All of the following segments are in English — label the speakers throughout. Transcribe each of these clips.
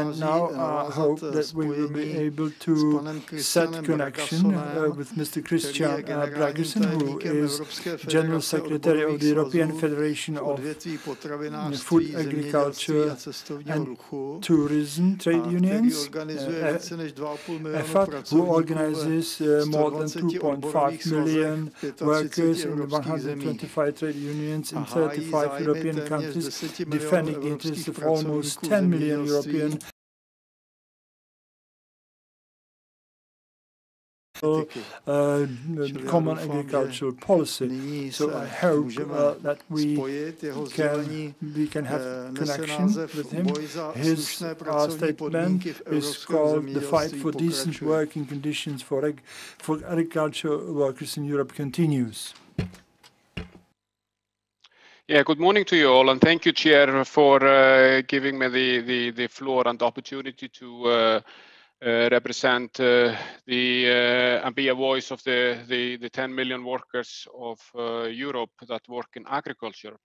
Speaker 1: And now I hope that we will be able to set connection with Mr. Kristjan Bragason, who is General Secretary of the European Federation of Food, Agriculture and Tourism Trade Unions, EFFAT, who organizes more than 2.5 million workers in 125 trade unions in 35 European countries, defending the interests of almost 10 million European common agricultural policy. So I hope that we can have connection with him. His statement is called "The Fight for Decent Working Conditions for Agricultural Workers in Europe Continues."
Speaker 2: Yeah, good morning to you all, and thank you, Chair, for giving me the floor and the opportunity to represent and be a voice of the 10 million workers of Europe that work in agriculture.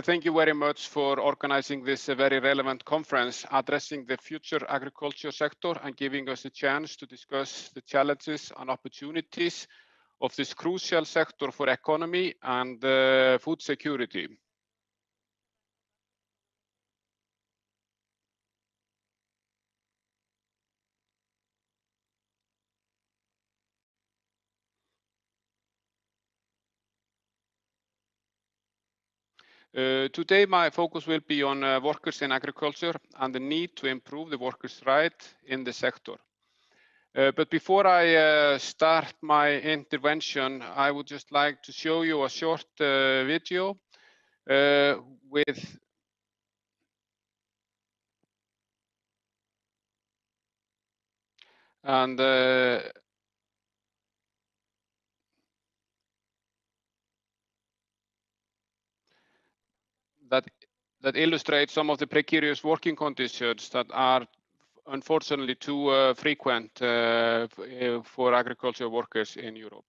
Speaker 2: Thank you very much for organizing this very relevant conference addressing the future agriculture sector and giving us a chance to discuss the challenges and opportunities of this crucial sector for economy and food security. Today, my focus will be on workers in agriculture and the need to improve the workers' rights in the sector. But before I start my intervention, I would just like to show you a short video with that illustrates some of the precarious working conditions that are unfortunately too frequent for agricultural workers in Europe.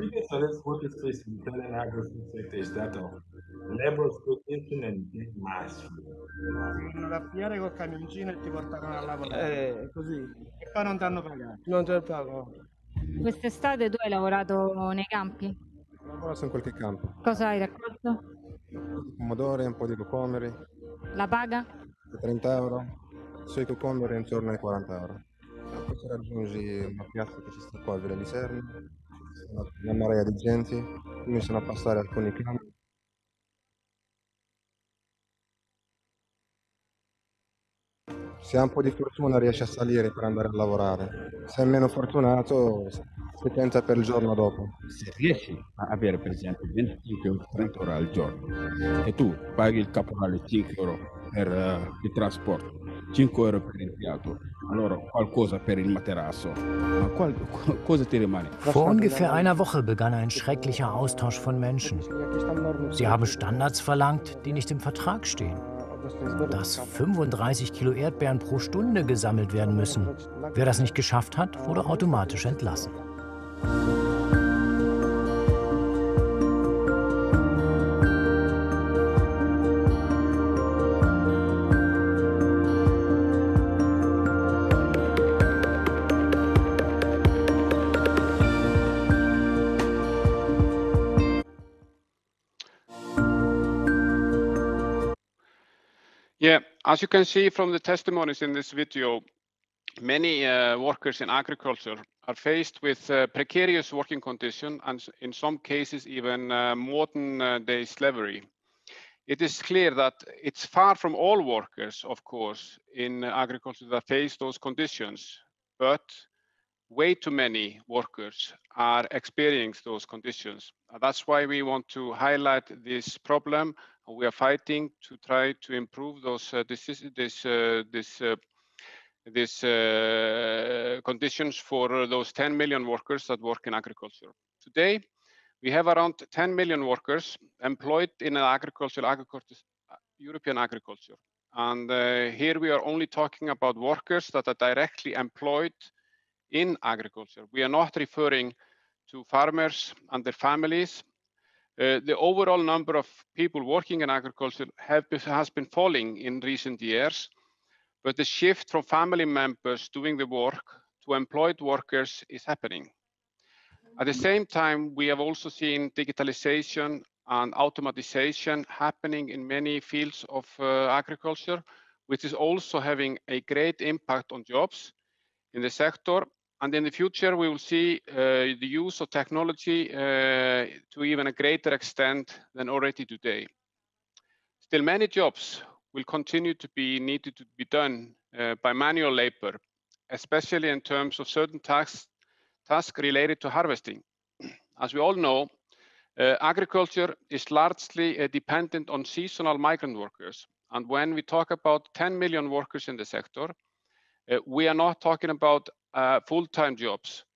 Speaker 3: Biggest workers facing in Italian agriculture sector is that of labor exploitation and mass.
Speaker 4: Da pigliare col camioncino e ti portano a
Speaker 5: lavorare.
Speaker 4: Così. E poi non ti hanno pagato.
Speaker 5: Non te lo pago.
Speaker 6: Quest'estate tu hai lavorato nei campi?
Speaker 7: Lavoro in qualche campo.
Speaker 6: Cosa hai raccolto?
Speaker 7: Pomodori, un po' di cocomeri.
Speaker 6: La paga?
Speaker 7: 30 euro. Sui cocomeri intorno ai 40 euro. Poi si raggiungi una piazza che si sta qua a Villa di Serni, una marea di gente, cominciano a passare alcuni campi. Se hai un po' di fortuna riesci a salire per andare a lavorare, se è meno fortunato si tenta per il giorno dopo.
Speaker 8: Se riesci a avere per esempio 25 o 30 ore al giorno e tu paghi il caporale 5 euro per il trasporto, 5 euro per l'impianto, allora qualcosa per il materasso, ma cosa ti rimane?
Speaker 9: Vor ungefähr einer Woche begann ein schrecklicher Austausch von Menschen. Sie haben Standards verlangt, die nicht im Vertrag stehen. Dass 35 Kilo Erdbeeren pro Stunde gesammelt werden müssen. Wer das nicht geschafft hat, wurde automatisch entlassen.
Speaker 2: Yeah, as you can see from the testimonies in this video, many workers in agriculture are faced with precarious working conditions and in some cases even modern day slavery. It is clear that it's far from all workers, of course, in agriculture that face those conditions, but way too many workers are experiencing those conditions. That's why we want to highlight this problem. We are fighting to try to improve those conditions for those 10 million workers that work in agriculture. Today, We have around 10 million workers employed in European agriculture. And here we are only talking about workers that are directly employed in agriculture. We are not referring to farmers and their families. The overall number of people working in agriculture has been falling in recent years, but the shift from family members doing the work to employed workers is happening. At the same time, we have also seen digitalization and automatization happening in many fields of agriculture, which is also having a great impact on jobs in the sector. And in the future, we will see the use of technology to even a greater extent than already today. Still, many jobs will continue to be needed to be done by manual labor, especially in terms of certain tasks related to harvesting. As we all know, agriculture is largely dependent on seasonal migrant workers. And when we talk about 10 million workers in the sector, we are not talking about full-time jobs.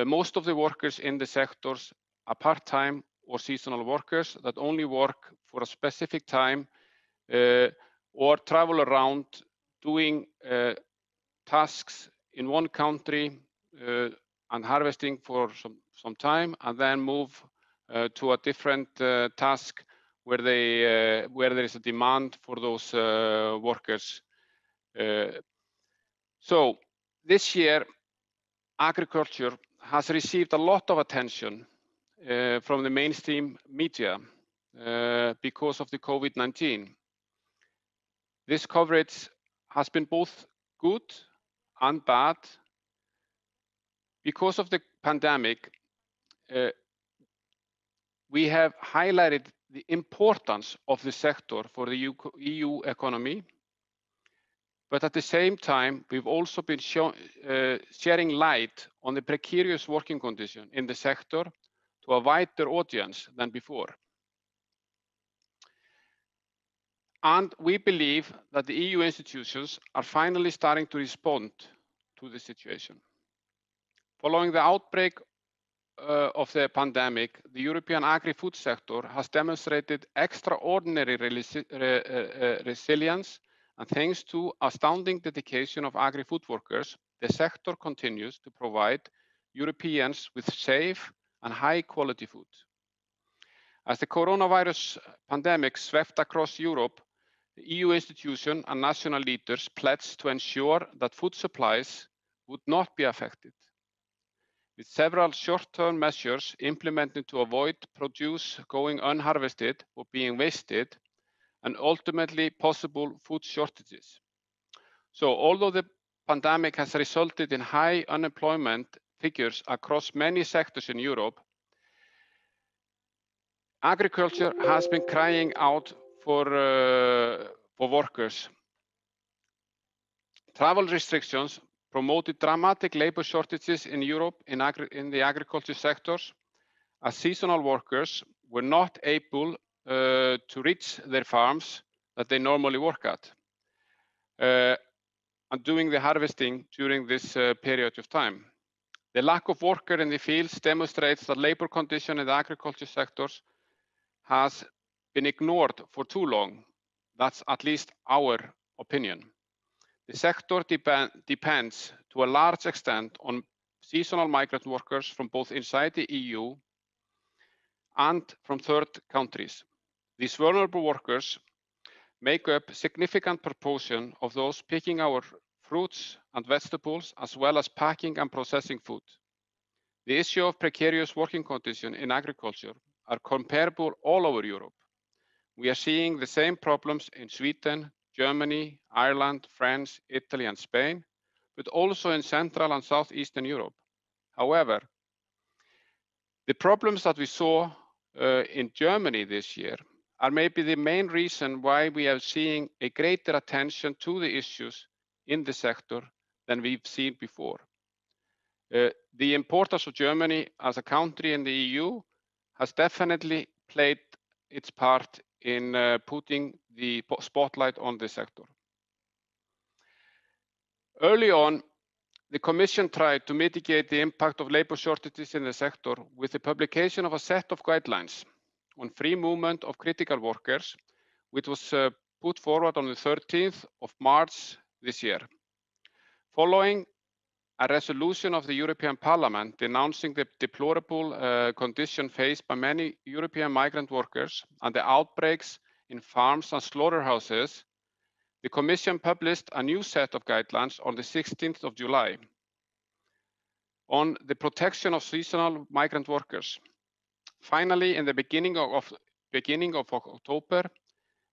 Speaker 2: Most of the workers in the sectors are part-time or seasonal workers that only work for a specific time or travel around doing tasks in one country and harvesting for some time, and then move to a different task where there is a demand for those workers. So this year, agriculture has received a lot of attention from the mainstream media because of the COVID-19. This coverage has been both good and bad. Because of the pandemic, we have highlighted the importance of the sector for the EU economy. But at the same time, we've also been shedding light on the precarious working condition in the sector to a wider audience than before. And we believe that the EU institutions are finally starting to respond to the situation. Following the outbreak of the pandemic, the European agri-food sector has demonstrated extraordinary resilience, and thanks to astounding dedication of agri-food workers, the sector continues to provide Europeans with safe and high-quality food. As the coronavirus pandemic swept across Europe, the EU institutions and national leaders pledged to ensure that food supplies would not be affected, with several short-term measures implemented to avoid produce going unharvested or being wasted, and ultimately possible food shortages. So although the pandemic has resulted in high unemployment figures across many sectors in Europe, agriculture has been crying out for workers. Travel restrictions promoted dramatic labor shortages in Europe in the agriculture sectors, as seasonal workers were not able to reach their farms that they normally work at, and doing the harvesting during this period of time. The lack of workers in the fields demonstrates that labor condition in the agriculture sectors has been ignored for too long. That's at least our opinion. The sector depends to a large extent on seasonal migrant workers from both inside the EU and from third countries. These vulnerable workers make up a significant proportion of those picking our fruits and vegetables, as well as packing and processing food. The issue of precarious working conditions in agriculture are comparable all over Europe. We are seeing the same problems in Sweden, Germany, Ireland, France, Italy, and Spain, but also in Central and Southeastern Europe. However, the problems that we saw in Germany this year are maybe the main reason why we are seeing a greater attention to the issues in the sector than we've seen before. The importance of Germany as a country in the EU has definitely played its part in putting the spotlight on the sector. Early on, the Commission tried to mitigate the impact of labour shortages in the sector with the publication of a set of guidelines on free movement of critical workers, which was put forward on the 13th of March this year. Following a resolution of the European Parliament denouncing the deplorable condition faced by many European migrant workers and the outbreaks in farms and slaughterhouses, the Commission published a new set of guidelines on the 16th of July on the protection of seasonal migrant workers. Finally, in the beginning of October,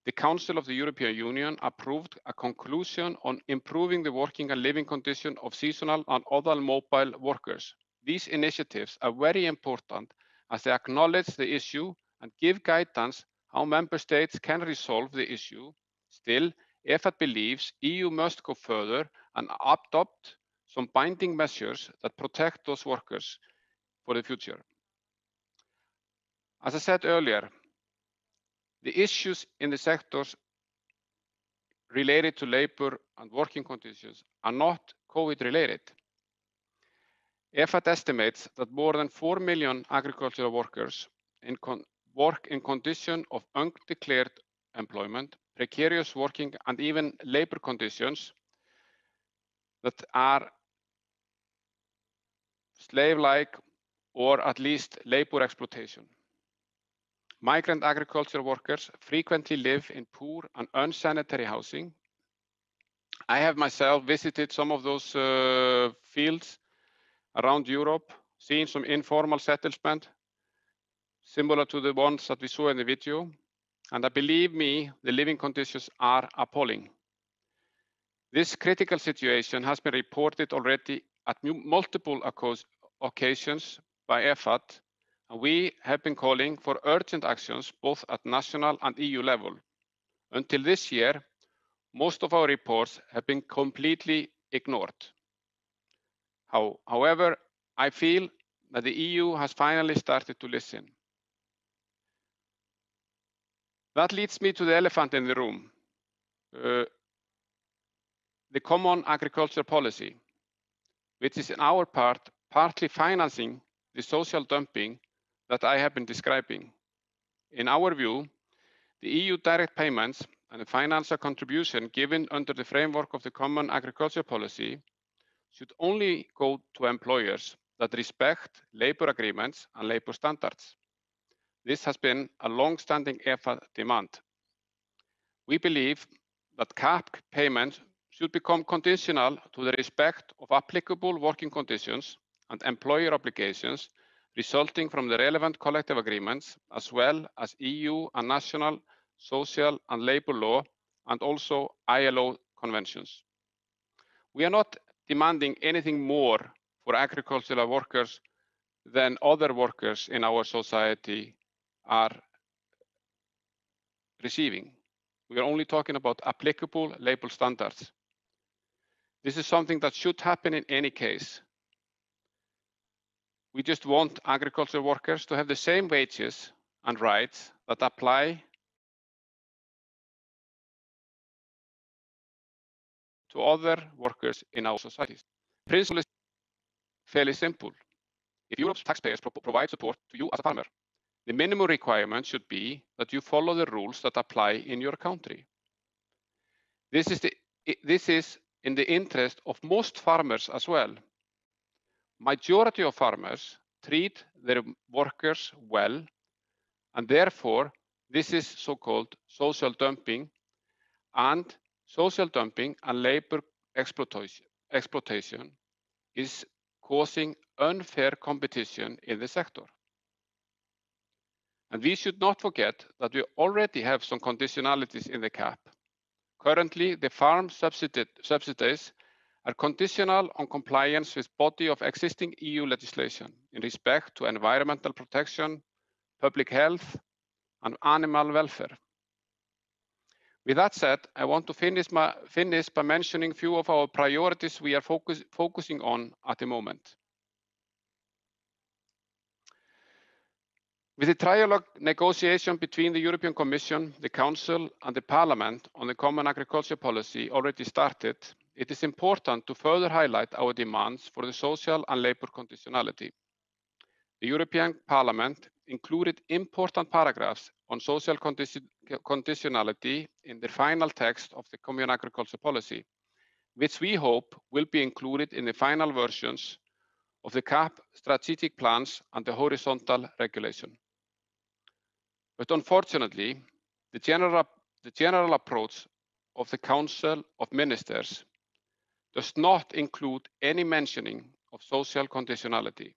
Speaker 2: the Council of the European Union approved a conclusion on improving the working and living condition of seasonal and other mobile workers. These initiatives are very important as they acknowledge the issue and give guidance how member states can resolve the issue. Still, EFFAT believes EU must go further and adopt some binding measures that protect those workers for the future. As I said earlier, the issues in the sectors related to labour and working conditions are not COVID related. EFFAT estimates that more than 4 million agricultural workers work in conditions of undeclared employment, precarious working and even labour conditions that are slave-like or at least labour exploitation. Migrant agricultural workers frequently live in poor and unsanitary housing. I have myself visited some of those fields around Europe, seen some informal settlement, similar to the ones that we saw in the video. And believe me, the living conditions are appalling. This critical situation has been reported already at multiple occasions by EFFAT, and we have been calling for urgent actions both at national and EU level. Until this year, most of our reports have been completely ignored. However, I feel that the EU has finally started to listen. That leads me to the elephant in the room, the common agriculture policy, which is in our part partly financing the social dumping that I have been describing. In our view, the EU direct payments and the financial contribution given under the framework of the common agriculture policy should only go to employers that respect labour agreements and labour standards. This has been a long-standing EFFAT demand. We believe that CAP payments should become conditional to the respect of applicable working conditions and employer obligations resulting from the relevant collective agreements, as well as EU and national social and labour law, and also ILO conventions. We are not demanding anything more for agricultural workers than other workers in our society are receiving. We are only talking about applicable labour standards. This is something that should happen in any case. We just want agricultural workers to have the same wages and rights that apply to other workers in our societies. The principle is fairly simple. If Europe's taxpayers provide support to you as a farmer, the minimum requirement should be that you follow the rules that apply in your country. This is in the interest of most farmers as well. Majority of farmers treat their workers well, and therefore this is so-called social dumping, and social dumping and labor exploitation is causing unfair competition in the sector. And we should not forget that we already have some conditionalities in the CAP. Currently, the farm subsidies are conditional on compliance with body of existing EU legislation in respect to environmental protection, public health, and animal welfare. With that said, I want to finish by mentioning a few of our priorities we are focusing on at the moment. With the trialogue negotiation between the European Commission, the Council and the Parliament on the Common Agriculture Policy already started, it is important to further highlight our demands for the social and labour conditionality. The European Parliament included important paragraphs on social conditionality in the final text of the Common Agriculture Policy, which we hope will be included in the final versions of the CAP strategic plans and the horizontal regulation. But unfortunately, the general approach of the Council of Ministers does not include any mentioning of social conditionality.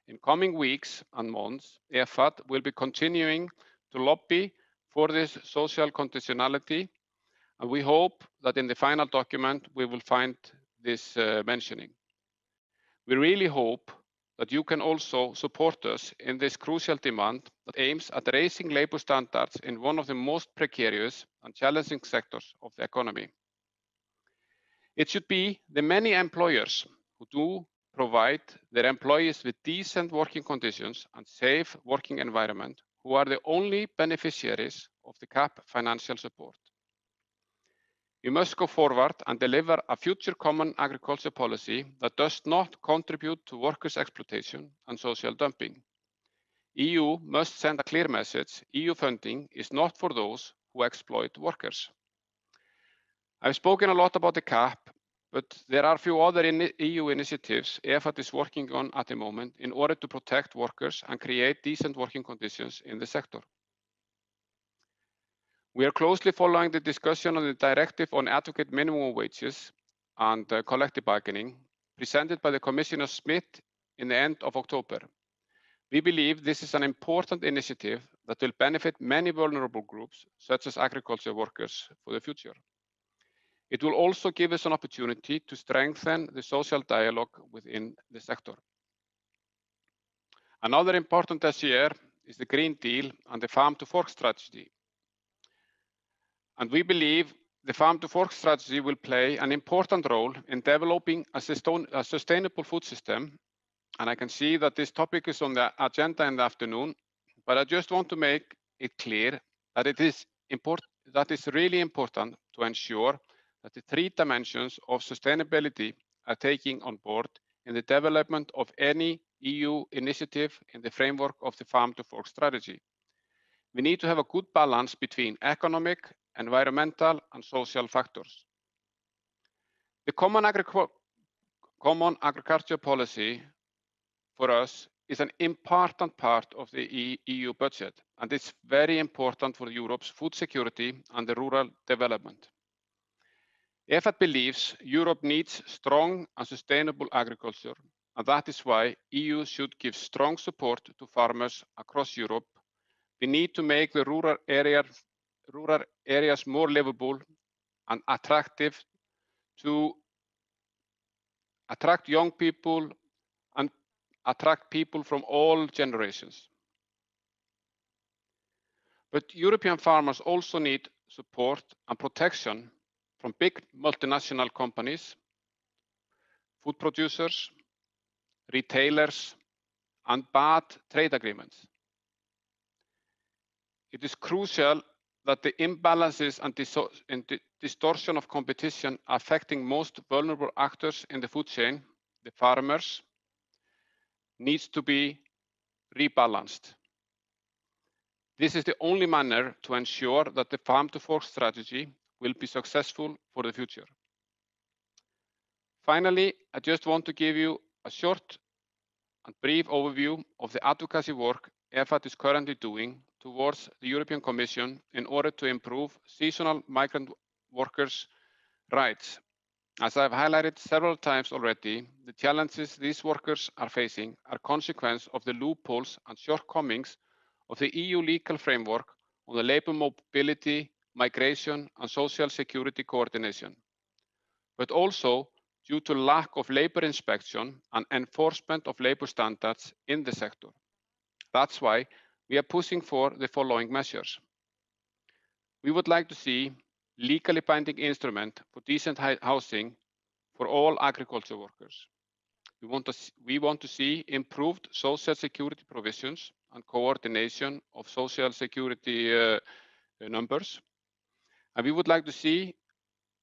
Speaker 2: In coming weeks and months, EFFAT will be continuing to lobby for this social conditionality, and we hope that in the final document we will find this mentioning. We really hope that you can also support us in this crucial demand that aims at raising labour standards in one of the most precarious and challenging sectors of the economy. It should be the many employers who do provide their employees with decent working conditions and safe working environment who are the only beneficiaries of the CAP financial support. We must go forward and deliver a future common agriculture policy that does not contribute to workers' exploitation and social dumping. EU must send a clear message: EU funding is not for those who exploit workers. I've spoken a lot about the CAP, but there are a few other EU initiatives EFFAT is working on at the moment in order to protect workers and create decent working conditions in the sector. We are closely following the discussion on the directive on adequate minimum wages and collective bargaining presented by the Commissioner Smith in the end of October. We believe this is an important initiative that will benefit many vulnerable groups, such as agriculture workers, for the future. It will also give us an opportunity to strengthen the social dialogue within the sector. Another important dossier is the Green Deal and the Farm to Fork strategy. And we believe the Farm to Fork strategy will play an important role in developing a sustainable food system. And I can see that this topic is on the agenda in the afternoon, but I just want to make it clear that it is really important to ensure that the three dimensions of sustainability are taken on board in the development of any EU initiative in the framework of the Farm to Fork strategy. We need to have a good balance between economic, environmental and social factors. The common agriculture policy for us is an important part of the EU budget, and it's very important for Europe's food security and the rural development. EFFAT believes Europe needs strong and sustainable agriculture, and that is why EU should give strong support to farmers across Europe. We need to make the rural areas more livable and attractive to attract young people and attract people from all generations. But European farmers also need support and protection from big multinational companies, food producers, retailers, and bad trade agreements. It is crucial that the imbalances and distortion of competition affecting most vulnerable actors in the food chain, the farmers, needs to be rebalanced. This is the only manner to ensure that the Farm to Fork strategy will be successful for the future. Finally, I just want to give you a short and brief overview of the advocacy work EFFAT is currently doing towards the European Commission in order to improve seasonal migrant workers' rights. As I've highlighted several times already, the challenges these workers are facing are a consequence of the loopholes and shortcomings of the EU legal framework on the labour mobility, migration and social security coordination, but also due to lack of labour inspection and enforcement of labour standards in the sector. That's why we are pushing for the following measures. We would like to see legally binding instrument for decent housing for all agriculture workers. We want to see improved social security provisions and coordination of social security numbers. And we would like to see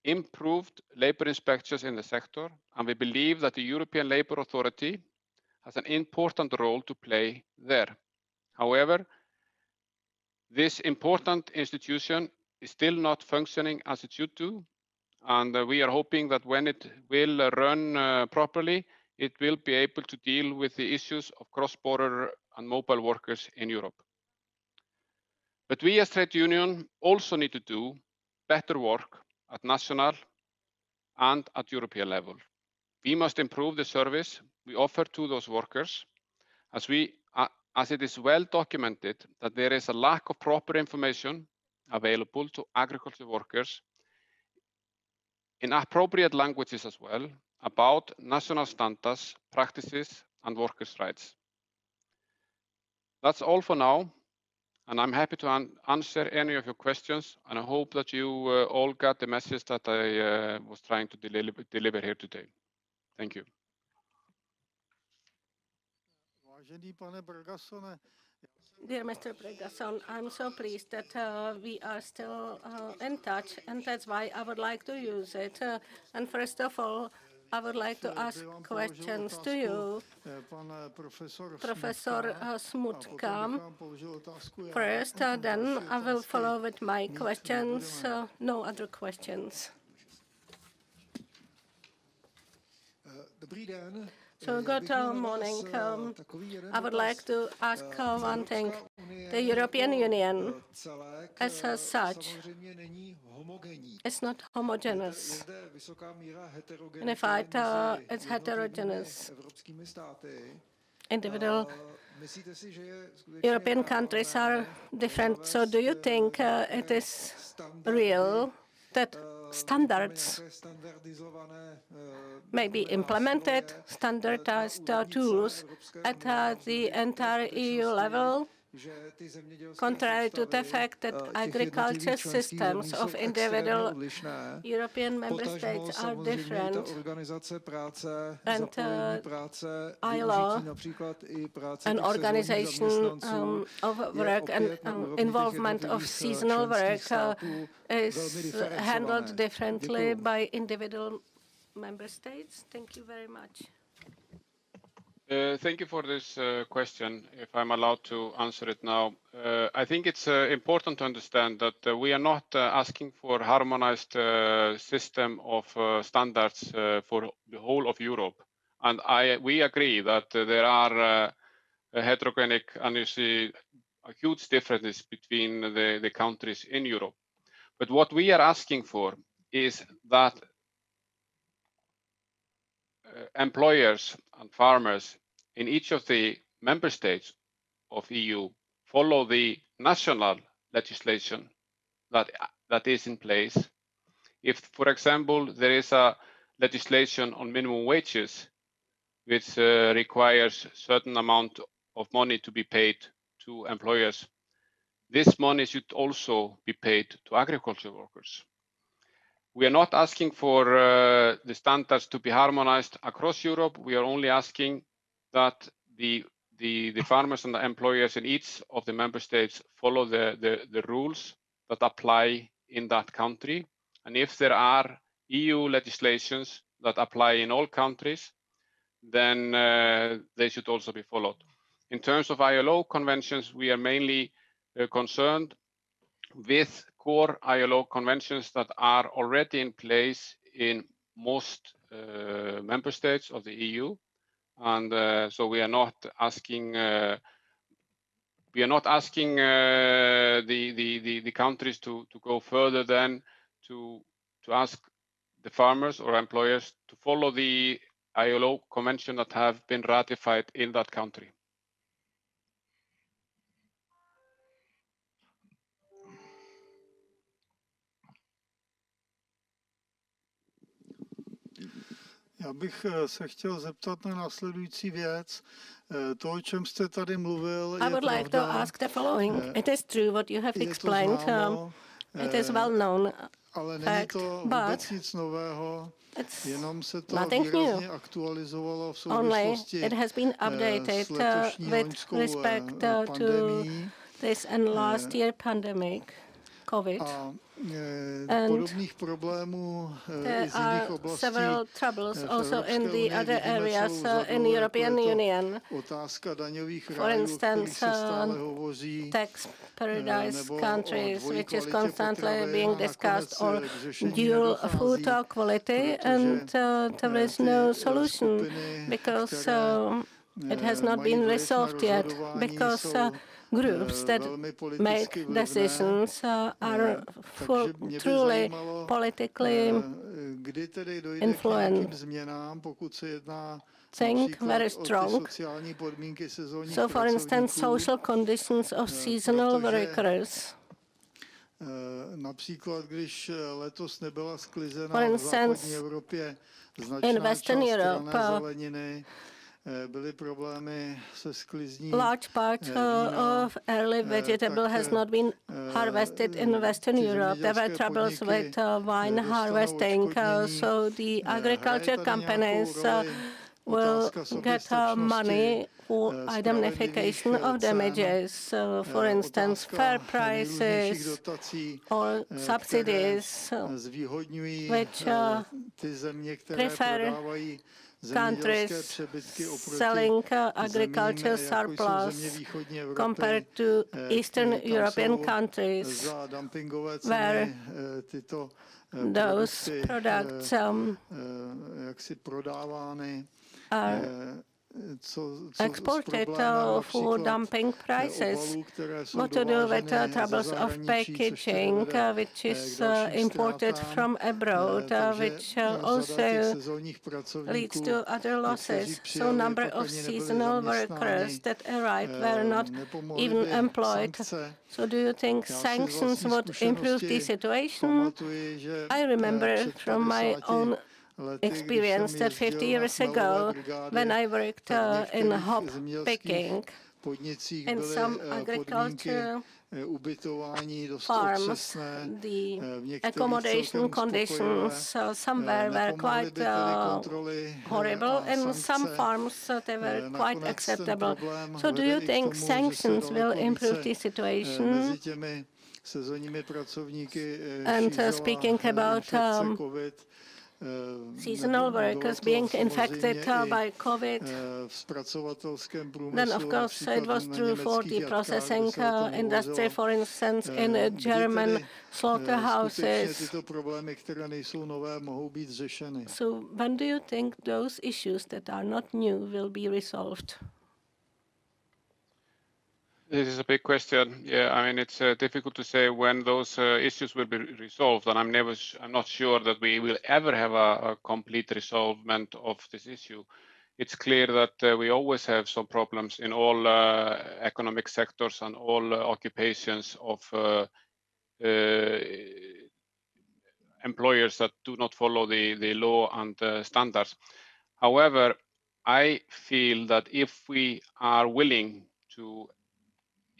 Speaker 2: improved labor inspections in the sector, and we believe that the European Labour Authority has an important role to play there. However, this important institution is still not functioning as it should do, and we are hoping that when it will run properly, it will be able to deal with the issues of cross-border and mobile workers in Europe. But we as trade union also need to do better work at national and at European level. We must improve the service we offer to those workers, as it is well documented that there is a lack of proper information available to agriculture workers in appropriate languages as well about national standards, practices, and workers' rights. That's all for now, and I'm happy to answer any of your questions, and I hope that you all got the message that I was trying to deliver here today. Thank you.
Speaker 5: Dear Mr. Bragason, I'm so pleased that we are still in touch, and that's why I would like to use it. And first of all, I would like to ask questions to you, Professor Smutka. First, then I will follow with my questions. No other questions. So good morning. I would like to ask one thing. The European Union, as such, is not homogeneous. In fact, it's heterogeneous. Individual European countries are different. So do you think it is real that standards may be implemented, standardized tools at the entire EU level, contrary to the fact that agriculture systems of individual European member states are different, and ILO, an organization of work and involvement of seasonal work is handled differently by individual member states. Thank you very much.
Speaker 2: Thank you for this question, if I'm allowed to answer it now. I think it's important to understand that we are not asking for a harmonized system of standards for the whole of Europe. And we agree that there are heterogenic and you see huge differences between the countries in Europe. But what we are asking for is that employers and farmers in each of the member states of EU follow the national legislation that is in place. If, for example, there is a legislation on minimum wages, which requires a certain amount of money to be paid to employers, this money should also be paid to agriculture workers. We are not asking for the standards to be harmonized across Europe. We are only asking that the farmers and the employers in each of the member states follow the rules that apply in that country. And if there are EU legislations that apply in all countries, then they should also be followed. In terms of ILO conventions, we are mainly concerned with core ILO conventions that are already in place in most member states of the EU, and so we are not asking the countries to go further than to ask the farmers or employers to follow the ILO convention that have been ratified in that country.
Speaker 1: Já bych se chtěl zeptat na následující věc. To, o čem jste tady mluvil,
Speaker 5: I would like to ask the following. It is true what you have explained. It is well known fact, but it's nothing new. Only it has been updated with respect to this and last year pandemic. COVID. And there are several troubles also in the other areas in the European Union. For instance, tax paradise countries, which is constantly being discussed, or dual food quality, and there is no solution because it has not been resolved yet, because groups that make decisions are truly politically influenced. Think very strong. So, for instance, social conditions of seasonal workers. For instance, in Western Europe, large part of early vegetable has not been harvested in Western Europe. There were troubles with vine harvesting, so the agriculture companies will get money for indemnification of damages. For instance, fair prices or subsidies, which prefer countries selling agricultural surplus compared to Eastern European countries, where those products are exported for dumping prices. What to do with troubles of packaging, which is imported from abroad, which also leads to other losses. So number of seasonal workers that arrived were not even employed. So do you think sanctions would improve the situation? I remember from my own experience that 50 years ago, when I worked in hop picking in some agriculture farms, the accommodation conditions somewhere were quite horrible, and some farms they were quite acceptable. So do you think sanctions will improve the situation? And speaking about seasonal workers being infected by COVID, then of course it was true for the processing industry, for instance, in German slaughterhouses. So when do you think those issues that are not new will be resolved?
Speaker 2: This is a big question. Yeah, I mean, it's difficult to say when those issues will be resolved, and I'm not sure that we will ever have a complete resolvement of this issue. It's clear that we always have some problems in all economic sectors and all occupations of employers that do not follow the law and standards. However, I feel that if we are willing to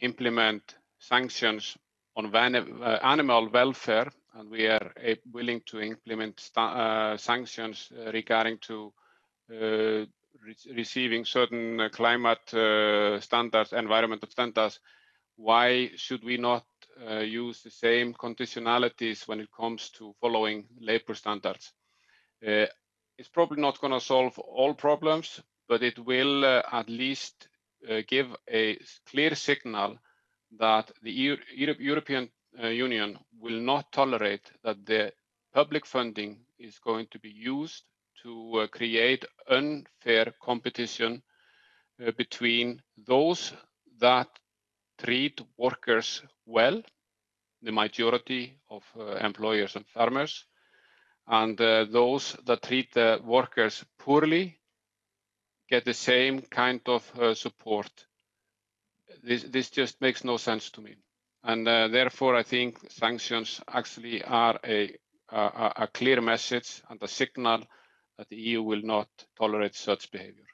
Speaker 2: implement sanctions on animal welfare, and we are willing to implement sanctions regarding to receiving certain climate standards, environmental standards, why should we not use the same conditionalities when it comes to following labor standards? It's probably not going to solve all problems, but it will at least give a clear signal that the European Union will not tolerate that the public funding is going to be used to create unfair competition between those that treat workers well, the majority of employers and farmers, and those that treat the workers poorly get the same kind of support. This just makes no sense to me, and therefore I think sanctions actually are a clear message and a signal that the EU will not tolerate such behavior.